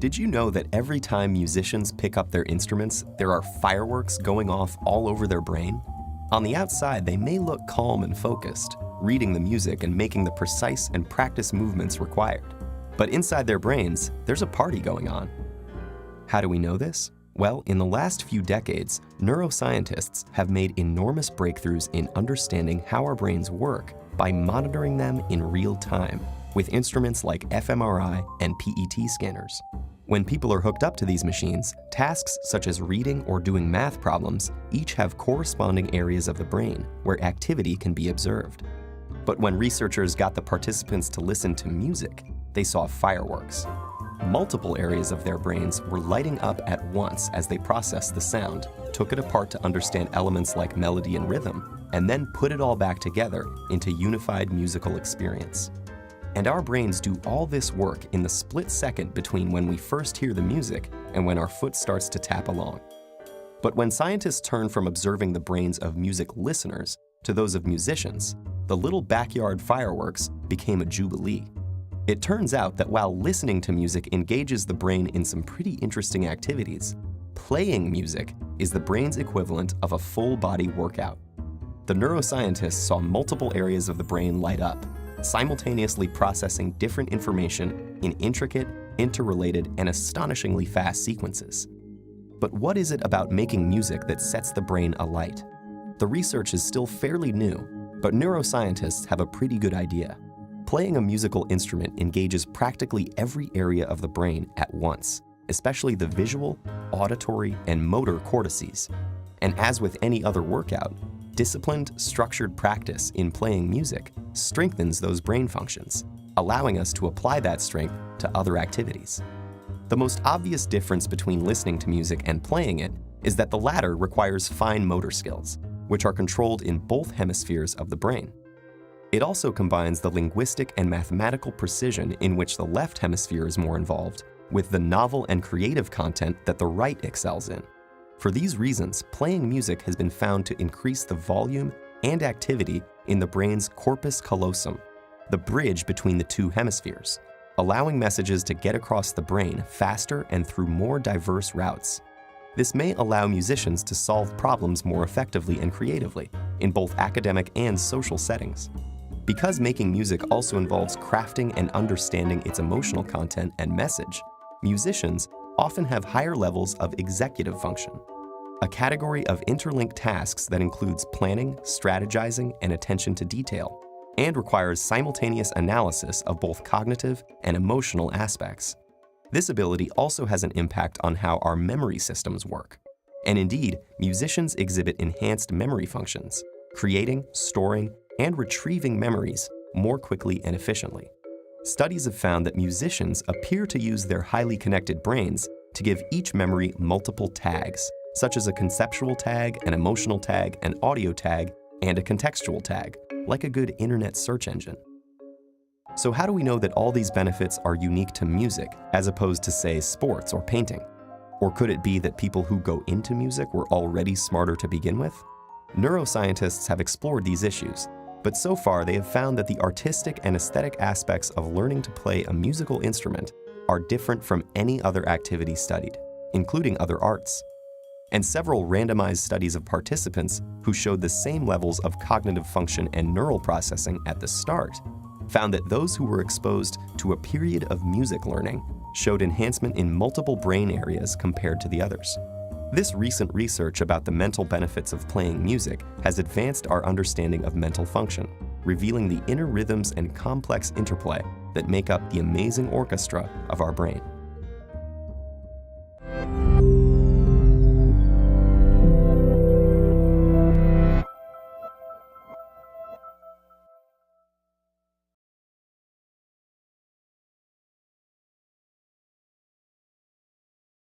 Did you know that every time musicians pick up their instruments, there are fireworks going off all over their brain? On the outside, they may look calm and focused, reading the music and making the precise and practiced movements required. But inside their brains, there's a party going on. How do we know this? Well, in the last few decades, neuroscientists have made enormous breakthroughs in understanding how our brains work by monitoring them in real time with instruments like fMRI and PET scanners. When people are hooked up to these machines, tasks such as reading or doing math problems each have corresponding areas of the brain where activity can be observed. But when researchers got the participants to listen to music, they saw fireworks. Multiple areas of their brains were lighting up at once as they processed the sound, took it apart to understand elements like melody and rhythm, and then put it all back together into unified musical experience. And our brains do all this work in the split second between when we first hear the music and when our foot starts to tap along. But when scientists turn from observing the brains of music listeners to those of musicians, the little backyard fireworks became a jubilee. It turns out that while listening to music engages the brain in some pretty interesting activities, playing music is the brain's equivalent of a full-body workout. The neuroscientists saw multiple areas of the brain light up, simultaneously processing different information in intricate, interrelated, and astonishingly fast sequences. But what is it about making music that sets the brain alight? The research is still fairly new, but neuroscientists have a pretty good idea. Playing a musical instrument engages practically every area of the brain at once, especially the visual, auditory, and motor cortices. And as with any other workout, disciplined, structured practice in playing music strengthens those brain functions, allowing us to apply that strength to other activities. The most obvious difference between listening to music and playing it is that the latter requires fine motor skills, which are controlled in both hemispheres of the brain. It also combines the linguistic and mathematical precision in which the left hemisphere is more involved, with the novel and creative content that the right excels in. For these reasons, playing music has been found to increase the volume and activity in the brain's corpus callosum, the bridge between the two hemispheres, allowing messages to get across the brain faster and through more diverse routes. This may allow musicians to solve problems more effectively and creatively in both academic and social settings. Because making music also involves crafting and understanding its emotional content and message, musicians often have higher levels of executive function, a category of interlinked tasks that includes planning, strategizing, and attention to detail, and requires simultaneous analysis of both cognitive and emotional aspects. This ability also has an impact on how our memory systems work. And indeed, musicians exhibit enhanced memory functions, creating, storing, and retrieving memories more quickly and efficiently. Studies have found that musicians appear to use their highly connected brains to give each memory multiple tags, such as a conceptual tag, an emotional tag, an audio tag, and a contextual tag, like a good internet search engine. So how do we know that all these benefits are unique to music, as opposed to, say, sports or painting? Or could it be that people who go into music were already smarter to begin with? Neuroscientists have explored these issues, but so far they have found that the artistic and aesthetic aspects of learning to play a musical instrument are different from any other activity studied, including other arts. And several randomized studies of participants who showed the same levels of cognitive function and neural processing at the start found that those who were exposed to a period of music learning showed enhancement in multiple brain areas compared to the others. This recent research about the mental benefits of playing music has advanced our understanding of mental function, revealing the inner rhythms and complex interplay that make up the amazing orchestra of our brain.